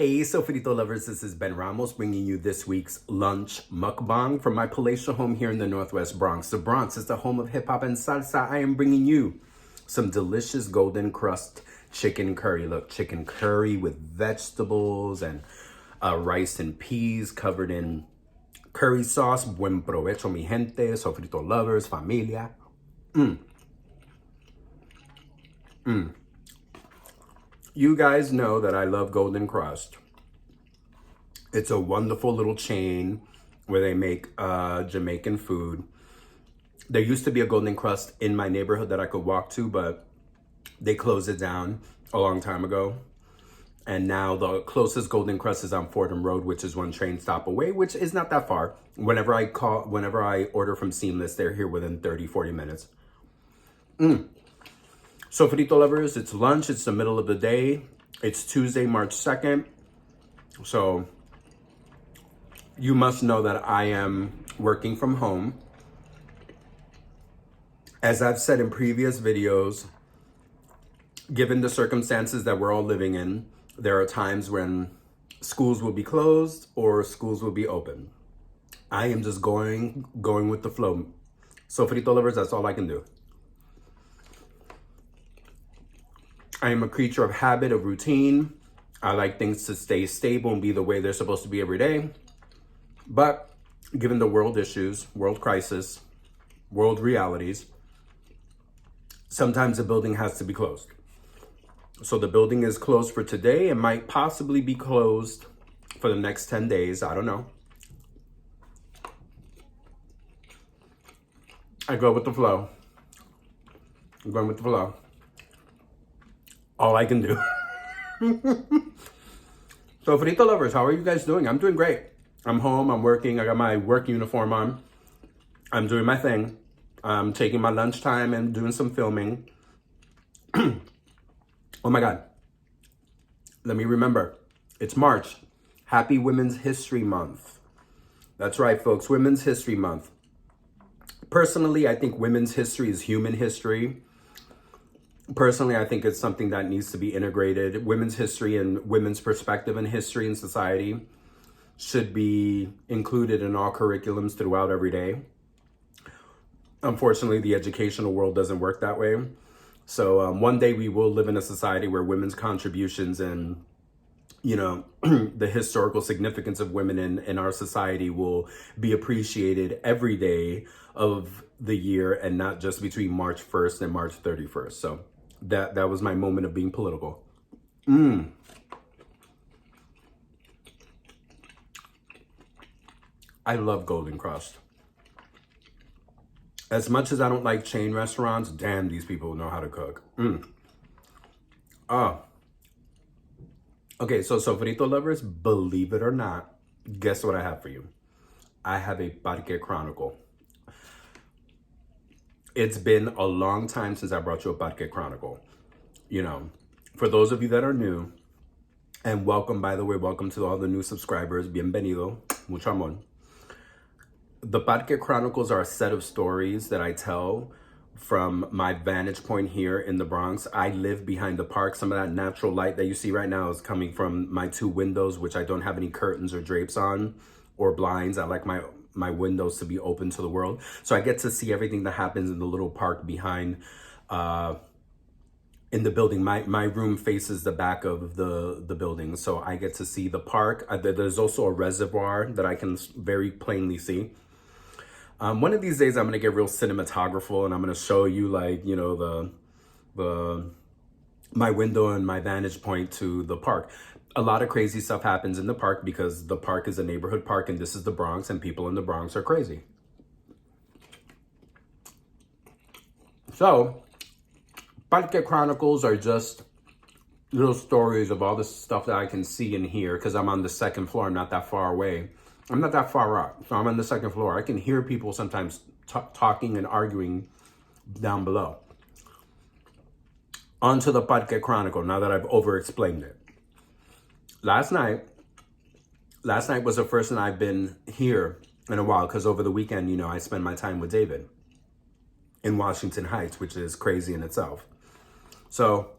Hey, Sofrito Lovers, this is Ben Ramos bringing you this week's lunch mukbang from my palatial home here in the Northwest Bronx. The Bronx is the home of hip hop and salsa. I am bringing you some delicious golden crust chicken curry. Look, chicken curry with vegetables and rice and peas covered in curry sauce. Buen Provecho, mi gente, Sofrito Lovers, familia. You guys know that I love Golden Crust. It's a wonderful little chain where they make Jamaican food. There used to be a Golden Crust in my neighborhood that I could walk to, but they closed it down a long time ago. And now the closest Golden Crust is on Fordham Road, which is one train stop away, which is not that far. Whenever I order from Seamless, they're here within 30, 40 minutes. Sofrito Lovers, it's lunch, it's the middle of the day. It's Tuesday, March 2nd. So you must know that I am working from home. As I've said in previous videos, given the circumstances that we're all living in, there are times when schools will be closed or schools will be open. I am just going with the flow. Sofrito Lovers, that's all I can do. I am a creature of habit, of routine. I like things to stay stable and be the way they're supposed to be every day. But given the world issues, world crisis, world realities, sometimes the building has to be closed. So the building is closed for today. It might possibly be closed for the next 10 days. I don't know. I go with the flow. I'm going with the flow. All I can do. So, Sofrito Lovers, how are you guys doing? I'm doing great. I'm home, I'm working, I got my work uniform on. I'm doing my thing. I'm taking my lunchtime and doing some filming. Oh my God. Let me remember. It's March. Happy Women's History Month. That's right, folks. Women's History Month. Personally, I think women's history is human history. Personally, I think it's something that needs to be integrated. Women's history and women's perspective in history and society should be included in all curriculums throughout every day. Unfortunately, the educational world doesn't work that way. So one day we will live in a society where women's contributions and, you know, the historical significance of women in our society will be appreciated every day of the year and not just between March 1st and March 31st. So that was my moment of being political. I love Golden Crust. As much as I don't like chain restaurants, damn, these people know how to cook. Okay, so Sofrito Lovers, believe it or not, guess what I have for you? I have a Parque Chronicle. It's been a long time since I brought you a Parque Chronicle. You know, for those of you that are new, and welcome, by the way, welcome to all the new subscribers. Bienvenido. Mucho amor. The Parque Chronicles are a set of stories that I tell from my vantage point here in the Bronx. I live behind the park. Some of that natural light that you see right now is coming from my two windows, which I don't have any curtains or drapes on or blinds. I like my windows to be open to the world. So I get to see everything that happens in the little park behind in the building. My room faces the back of the building. So I get to see the park. There's also a reservoir that I can very plainly see. One of these days I'm going to get real cinematographical and I'm going to show you, like, you know, my window and my vantage point to the park. A lot of crazy stuff happens in the park because the park is a neighborhood park and this is the Bronx and people in the Bronx are crazy. So, Parque Chronicles are just little stories of all the stuff that I can see and hear because I'm on the second floor. I'm not that far away. I'm not that far up, so I'm on the second floor. I can hear people sometimes talking and arguing down below. On to the Parque Chronicle, now that I've over-explained it. Last night was the first time I've been here in a while, because over the weekend, you know, I spend my time with David in Washington Heights, which is crazy in itself. So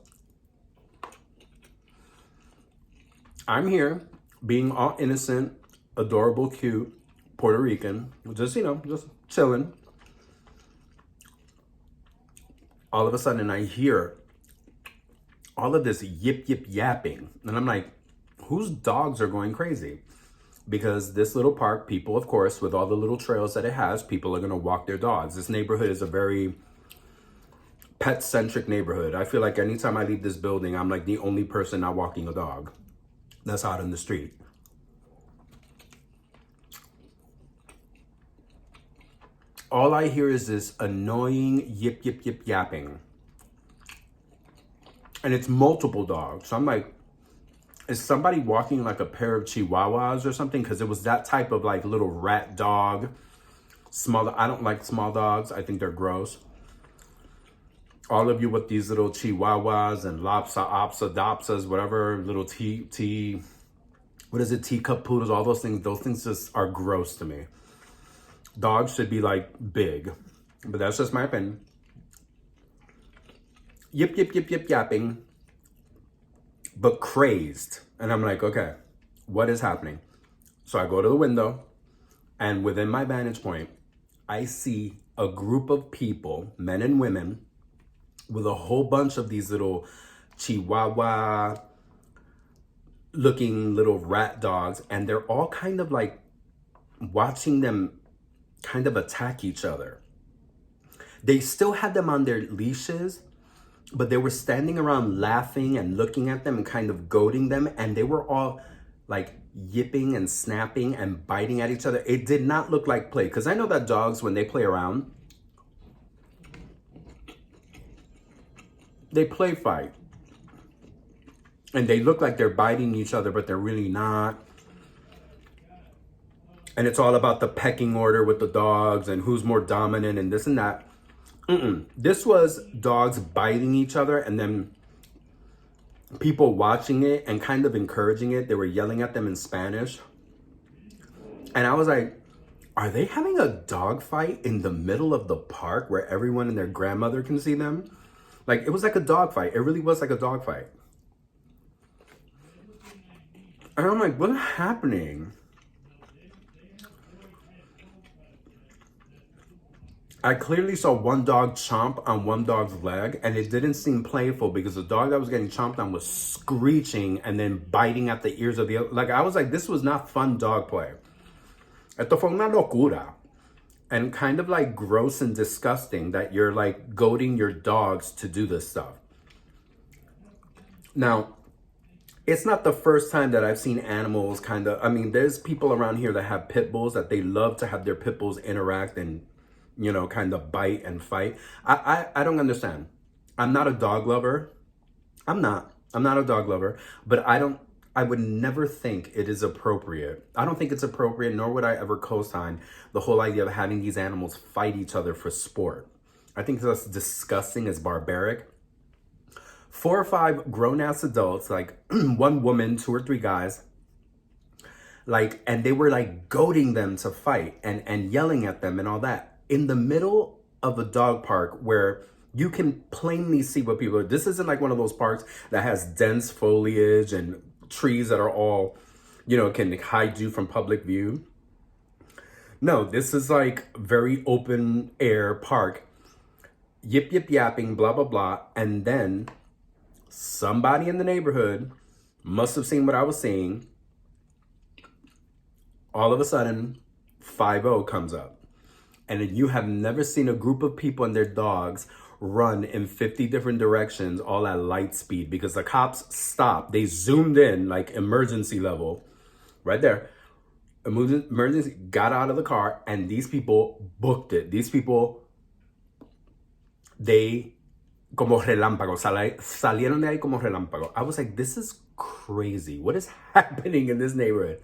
I'm here being all innocent, adorable, cute, Puerto Rican, just, just chilling. All of a sudden I hear all of this yip, yip, yapping. And I'm like, whose dogs are going crazy? Because this little park, people, of course, with all the little trails that it has, people are going to walk their dogs. This neighborhood is a very pet-centric neighborhood. I feel like anytime I leave this building, I'm like the only person not walking a dog that's out in the street. All I hear is this annoying yip, yip, yip, yapping. And it's multiple dogs. So I'm like, is somebody walking like a pair of Chihuahuas or something? Because it was that type of like little rat dog. Small. I don't like small dogs. I think they're gross. All of you with these little Chihuahuas and Lhasa Apso Dapsas, whatever, little teacup poodles, all those things just are gross to me. Dogs should be like big, but that's just my opinion. Yip, yip, yip, yip, yapping, but crazed. And I'm like, okay, what is happening? So I go to the window, and within my vantage point, I see a group of people, men and women, with a whole bunch of these little Chihuahua looking little rat dogs, and they're all kind of like watching them kind of attack each other. They still had them on their leashes, but they were standing around laughing and looking at them and kind of goading them, and they were all like yipping and snapping and biting at each other. It did not look like play, because I know that dogs, when they play around, they play fight. And they look like they're biting each other, but they're really not. And it's all about the pecking order with the dogs and who's more dominant and this and that. This was dogs biting each other, and then people watching it and kind of encouraging it. They were yelling at them in Spanish. And I was like, are they having a dog fight in the middle of the park where everyone and their grandmother can see them? Like, it was like a dog fight. It really was like a dog fight. And I'm like, what's happening? I clearly saw one dog chomp on one dog's leg, and it didn't seem playful because the dog that was getting chomped on was screeching and then biting at the ears of the other. Like, I was like, this was not fun dog play. Esto fue una locura. And kind of like gross and disgusting that you're like goading your dogs to do this stuff. Now, it's not the first time that I've seen animals kind of, I mean, there's people around here that have pit bulls that they love to have their pit bulls interact and, you know, kind of bite and fight. I don't understand. I'm not a dog lover. I'm not a dog lover, but I would never think it is appropriate. I don't think it's appropriate, nor would I ever co-sign the whole idea of having these animals fight each other for sport. I think that's disgusting. It's barbaric. 4 or 5 grown-ass adults, like one woman, 2 or 3 guys, like, and they were like goading them to fight and yelling at them and all that in the middle of a dog park where you can plainly see what people are. This isn't like one of those parks that has dense foliage and trees that are all, you know, can hide you from public view. No, this is like very open air park. Yip, yip, yapping, blah, blah, blah. And then somebody in the neighborhood must have seen what I was seeing. All of a sudden, 5-0 comes up. And you have never seen a group of people and their dogs run in 50 different directions all at light speed, because the cops stopped. They zoomed in like emergency level right there. Emergency, got out of the car, and these people booked it. These people, they como relámpago, salieron de ahí como relámpago. I was like, this is crazy. What is happening in this neighborhood?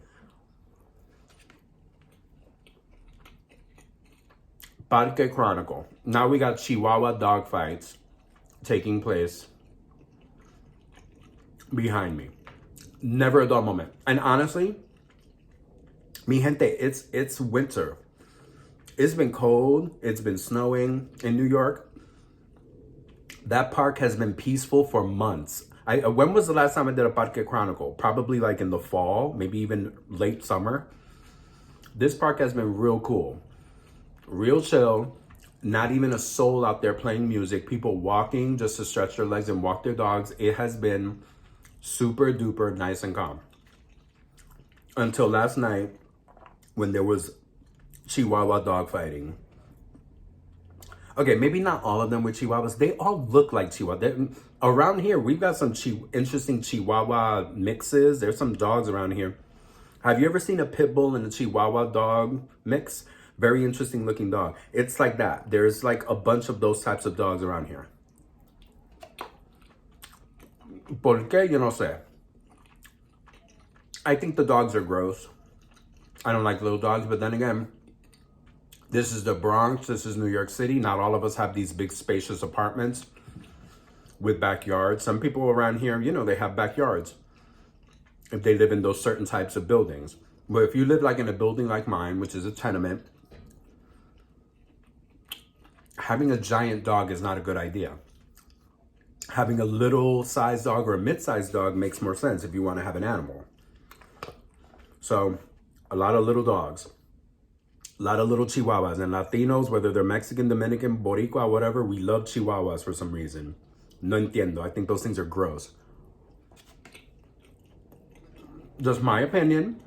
Parque Chronicle. Now we got Chihuahua dog fights taking place behind me. Never a dull moment. And honestly, mi gente, it's winter. It's been cold. It's been snowing in New York. That park has been peaceful for months. When was the last time I did a Parque Chronicle? Probably like in the fall, maybe even late summer. This park has been real cool, real chill. Not even a soul out there playing music. People walking just to stretch their legs and walk their dogs. It has been super duper nice and calm. Until last night when there was Chihuahua dog fighting. Okay, maybe not all of them were Chihuahuas. They all look like Chihuahua. Around here, we've got some interesting Chihuahua mixes. There's some dogs around here. Have you ever seen a pit bull and a Chihuahua dog mix? Very interesting looking dog. It's like that. There's like a bunch of those types of dogs around here. ¿Por qué? Yo no sé. I think the dogs are gross. I don't like little dogs, but then again, this is the Bronx. This is New York City. Not all of us have these big spacious apartments with backyards. Some people around here, you know, they have backyards if they live in those certain types of buildings. But if you live like in a building like mine, which is a tenement, having a giant dog is not a good idea. Having a little sized dog or a mid-sized dog makes more sense if you want to have an animal. So a lot of little dogs, a lot of little Chihuahuas, and Latinos, whether they're Mexican, Dominican, Boricua, whatever, we love Chihuahuas for some reason. No entiendo. I think those things are gross. Just my opinion.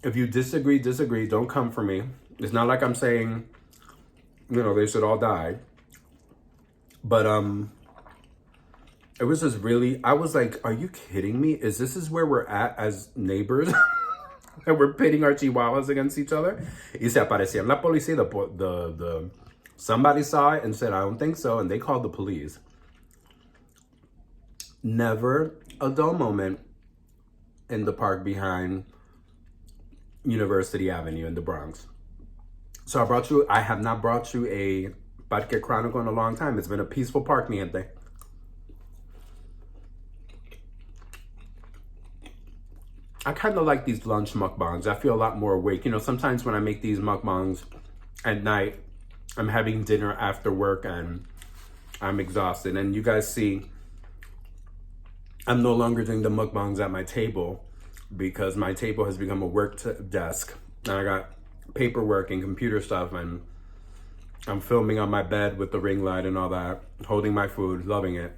If you disagree, don't come for me. It's not like I'm saying, you know, they should all die. But it was just really, I was like, are you kidding me? This is where we're at as neighbors? And we're pitting our Chihuahuas against each other? Y se aparecían la policía. Somebody saw it and said, I don't think so. And they called the police. Never a dull moment in the park behind University Avenue in the Bronx. So I have not brought you a Parque Chronicle in a long time. It's been a peaceful park, mi gente. I kind of like these lunch mukbangs. I feel a lot more awake. You know, sometimes when I make these mukbangs at night, I'm having dinner after work and I'm exhausted. And you guys see, I'm no longer doing the mukbangs at my table because my table has become a work desk. And I got paperwork and computer stuff, and I'm filming on my bed with the ring light and all that, holding my food, loving it.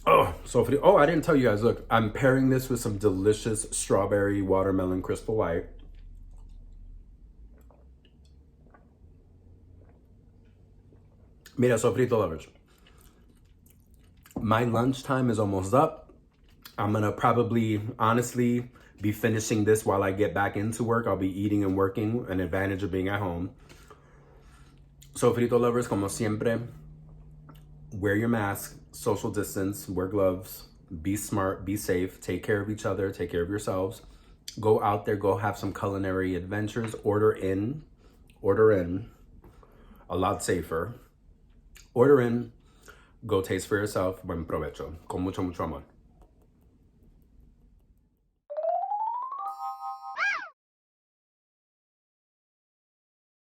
Oh, Sofrito. Oh, I didn't tell you guys. Look, I'm pairing this with some delicious strawberry watermelon crystal light. Mira, Sofrito Lovers. My lunchtime is almost up. I'm going to probably, honestly, be finishing this while I get back into work. I'll be eating and working, an advantage of being at home. Sofrito Lovers, como siempre, wear your mask, social distance, wear gloves, be smart, be safe, take care of each other, take care of yourselves. Go out there, go have some culinary adventures, order in, a lot safer. Order in, go taste for yourself. Buen provecho. Con mucho, mucho amor.